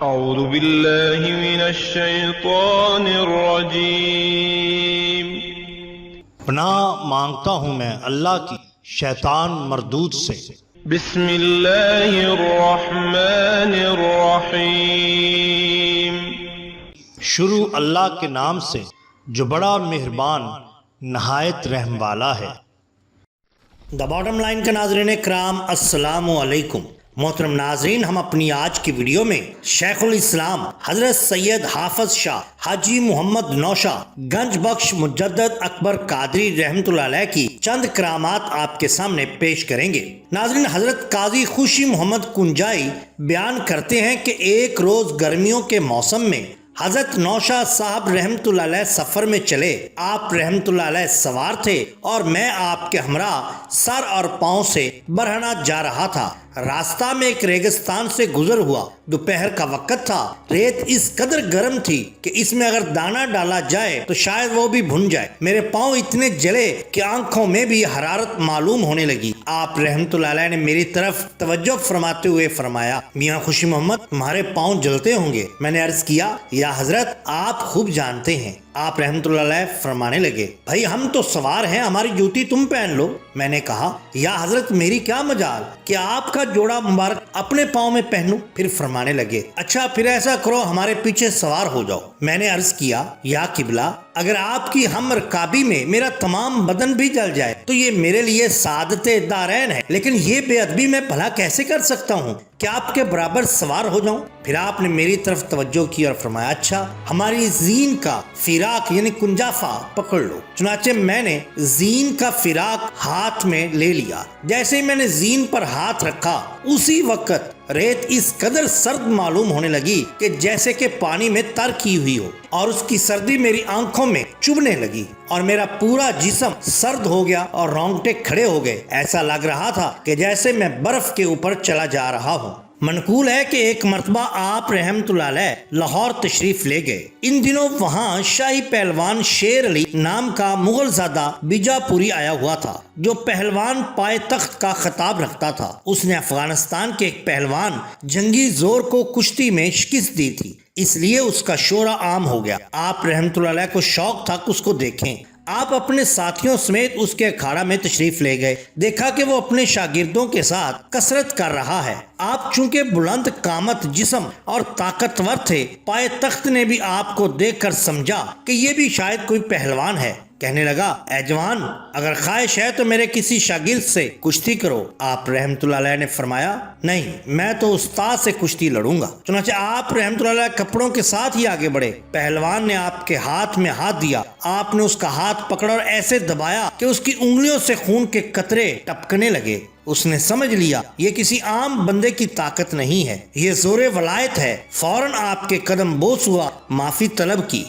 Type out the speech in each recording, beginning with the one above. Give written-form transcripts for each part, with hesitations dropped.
اعوذ باللہ من الشیطان الرجیم۔ پناہ مانگتا ہوں میں اللہ کی شیطان مردود سے۔ بسم اللہ الرحمن الرحیم۔ شروع اللہ کے نام سے جو بڑا مہربان نہایت رحم والا ہے۔ دا باٹم لائن کے ناظرین کرام، السلام علیکم۔ محترم ناظرین، ہم اپنی آج کی ویڈیو میں شیخ الاسلام حضرت سید حافظ شاہ حاجی محمد نوشہ گنج بخش مجدد اکبر قادری رحمۃ اللہ علیہ کی چند کرامات آپ کے سامنے پیش کریں گے۔ ناظرین، حضرت قاضی خوشی محمد کنجائی بیان کرتے ہیں کہ ایک روز گرمیوں کے موسم میں حضرت نوشہ صاحب رحمت اللہ علیہ سفر میں چلے۔ آپ رحمت اللہ علیہ سوار تھے اور میں آپ کے ہمراہ سر اور پاؤں سے برہنہ جا رہا تھا۔ راستہ میں ایک ریگستان سے گزر ہوا۔ دوپہر کا وقت تھا۔ ریت اس قدر گرم تھی کہ اس میں اگر دانہ ڈالا جائے تو شاید وہ بھی بھن جائے۔ میرے پاؤں اتنے جلے کہ آنکھوں میں بھی حرارت معلوم ہونے لگی۔ آپ رحمت اللہ علیہ نے میری طرف توجہ فرماتے ہوئے فرمایا، میاں خوشی محمد، تمہارے پاؤں جلتے ہوں گے۔ میں نے عرض کیا، یا حضرت آپ خوب جانتے ہیں۔ آپ رحمت اللہ علیہ فرمانے لگے، بھائی ہم تو سوار ہیں، ہماری جوتی تم پہن لو۔ میں نے کہا، یا حضرت میری کیا مجال کہ آپ کا جوڑا مبارک اپنے پاؤں میں پہنوں۔ پھر فرمانے لگے، اچھا پھر ایسا کرو، ہمارے پیچھے سوار ہو جاؤ۔ میں نے عرض کیا، یا قبلہ، اگر آپ کی ہم رکابی میں میرا تمام بدن بھی جل جائے تو یہ میرے لیے سعادت دارین ہے، لیکن یہ بے ادبی میں بھلا کیسے کر سکتا ہوں کہ آپ کے برابر سوار ہو جاؤں۔ پھر آپ نے میری طرف توجہ کی اور فرمایا، اچھا ہماری زین کا فراق یعنی کنجافہ پکڑ لو۔ چنانچہ میں نے زین کا فراق ہاتھ میں لے لیا۔ جیسے ہی میں نے زین پر ہاتھ رکھا، اسی وقت ریت اس قدر سرد معلوم ہونے لگی کہ جیسے کہ پانی میں تر کی ہوئی ہو، اور اس کی سردی میری آنکھوں میں چبھنے لگی اور میرا پورا جسم سرد ہو گیا اور رونگٹے کھڑے ہو گئے۔ ایسا لگ رہا تھا کہ جیسے میں برف کے اوپر چلا جا رہا ہوں۔ منقول ہے کہ ایک مرتبہ آپ رحمت اللہ علیہ لاہور تشریف لے گئے۔ ان دنوں وہاں شاہی پہلوان شیر علی نام کا مغل زادہ بیجاپوری آیا ہوا تھا، جو پہلوان پائے تخت کا خطاب رکھتا تھا۔ اس نے افغانستان کے ایک پہلوان جنگی زور کو کشتی میں شکست دی تھی، اس لیے اس کا شہرہ عام ہو گیا۔ آپ رحمت اللہ علیہ کو شوق تھا کہ اس کو دیکھیں۔ آپ اپنے ساتھیوں سمیت اس کے اکھاڑا میں تشریف لے گئے۔ دیکھا کہ وہ اپنے شاگردوں کے ساتھ کثرت کر رہا ہے۔ آپ چونکہ بلند قامت جسم اور طاقتور تھے، پائے تخت نے بھی آپ کو دیکھ کر سمجھا کہ یہ بھی شاید کوئی پہلوان ہے۔ کہنے لگا، اے جوان، اگر خواہش ہے تو میرے کسی شاگرد سے کشتی کرو۔ آپ رحمت اللہ علیہ نے فرمایا، نہیں، میں تو استاد سے کشتی لڑوں گا۔ چنانچہ آپ رحمت اللہ علیہ کپڑوں کے ساتھ ہی آگے بڑھے۔ پہلوان نے آپ کے ہاتھ میں ہاتھ دیا۔ آپ نے اس کا ہاتھ پکڑا اور ایسے دبایا کہ اس کی انگلیوں سے خون کے قطرے ٹپکنے لگے۔ اس نے سمجھ لیا یہ کسی عام بندے کی طاقت نہیں ہے، یہ زور ولایت ہے۔ فوراً آپ کے قدم بوس ہوا، معافی طلب کی۔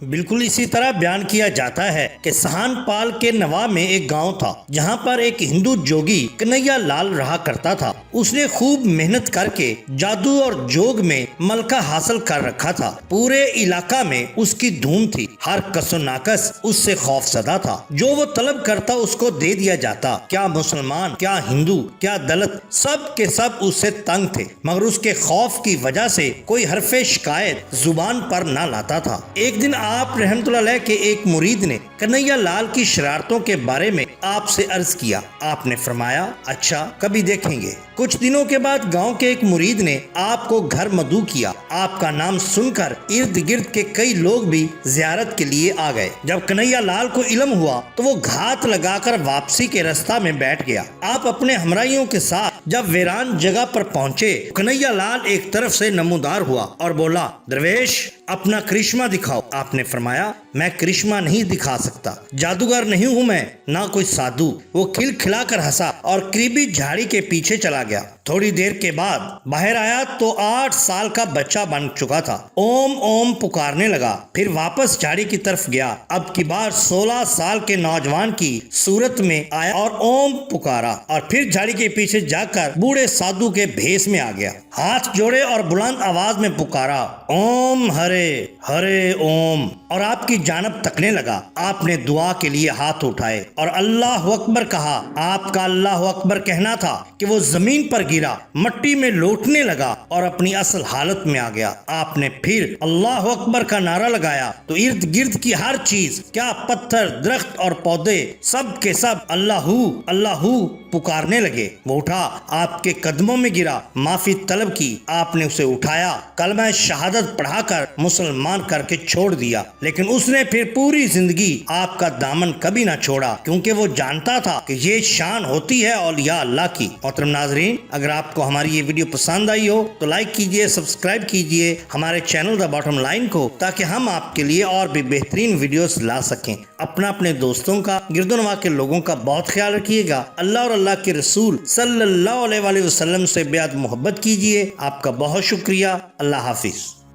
بالکل اسی طرح بیان کیا جاتا ہے کہ سہان پال کے نواح میں ایک گاؤں تھا، جہاں پر ایک ہندو جوگی کنہیا لال رہا کرتا تھا۔ اس نے خوب محنت کر کے جادو اور جوگ میں ملکہ حاصل کر رکھا تھا۔ پورے علاقہ میں اس کی دھوم تھی، ہر کس و ناکس اس سے خوف زدہ تھا۔ جو وہ طلب کرتا اس کو دے دیا جاتا، کیا مسلمان، کیا ہندو، کیا دلت، سب کے سب اس سے تنگ تھے، مگر اس کے خوف کی وجہ سے کوئی حرف شکایت زبان پر نہ لاتا تھا۔ ایک دن آپ رحمت اللہ علیہ کے ایک مرید نے کنہیا لال کی شرارتوں کے بارے میں آپ سے عرض کیا۔ آپ نے فرمایا، اچھا کبھی دیکھیں گے۔ کچھ دنوں کے بعد گاؤں کے ایک مرید نے آپ کو گھر مدعو کیا۔ آپ کا نام سن کر ارد گرد کے کئی لوگ بھی زیارت کے لیے آ گئے۔ جب کنہیا لال کو علم ہوا تو وہ گھات لگا کر واپسی کے رستہ میں بیٹھ گیا۔ آپ اپنے ہمراہیوں کے ساتھ جب ویران جگہ پر پہنچے، کنہیا لال ایک طرف سے نمودار ہوا اور بولا، درویش اپنا کرشمہ دکھاؤ۔ آپ نے فرمایا، میں کرشمہ نہیں دکھا سکتا، جادوگر نہیں ہوں میں، نہ کوئی سادھو۔ وہ کھل کھلا کر ہنسا اور قریبی جھاڑی کے پیچھے چلا گیا۔ تھوڑی دیر کے بعد باہر آیا تو 8 سال کا بچہ بن چکا تھا۔ اوم اوم پکارنے لگا، پھر واپس جھاڑی کی طرف گیا۔ اب کی بار 16 سال کے نوجوان کی صورت میں آیا اور اوم پکارا، اور پھر جھاڑی کے پیچھے جا کر بوڑھے سادھو کے بھیس میں آ گیا۔ ہاتھ جوڑے اور بلند آواز میں پکارا، اوم ہرے ہرے ہرے اوم، اور آپ کی جانب تکنے لگا۔ آپ نے دعا کے لیے ہاتھ اٹھائے اور اللہ اکبر کہا۔ آپ کا اللہ اکبر کہنا تھا کہ وہ زمین پر گرا، مٹی میں لوٹنے لگا اور اپنی اصل حالت میں آ گیا۔ آپ نے پھر اللہ اکبر کا نعرہ لگایا تو ارد گرد کی ہر چیز، کیا پتھر، درخت اور پودے، سب کے سب اللہ اللہ پکارنے لگے۔ وہ اٹھا، آپ کے قدموں میں گرا، معافی طلب کی۔ آپ نے اسے اٹھایا، کلمہ شہادت پڑھا کر مسلمان کر کے چھوڑ دیا، لیکن اس نے پھر پوری زندگی آپ کا دامن کبھی نہ چھوڑا، کیونکہ وہ جانتا تھا کہ یہ شان ہوتی ہے اولیاء اللہ کی۔ محترم ناظرین، اگر آپ کو ہماری یہ ویڈیو پسند آئی ہو تو لائک کیجئے، سبسکرائب کیجئے ہمارے چینل دا باٹم لائن کو، تاکہ ہم آپ کے لیے اور بھی بہترین ویڈیوز لا سکیں۔ اپنے دوستوں کا، گرد و نواح کے لوگوں کا بہت خیال رکھیے گا۔ اللہ اور اللہ کے رسول صلی اللہ علیہ وسلم سے بے حد محبت کیجئے۔ آپ کا بہت شکریہ۔ اللہ حافظ۔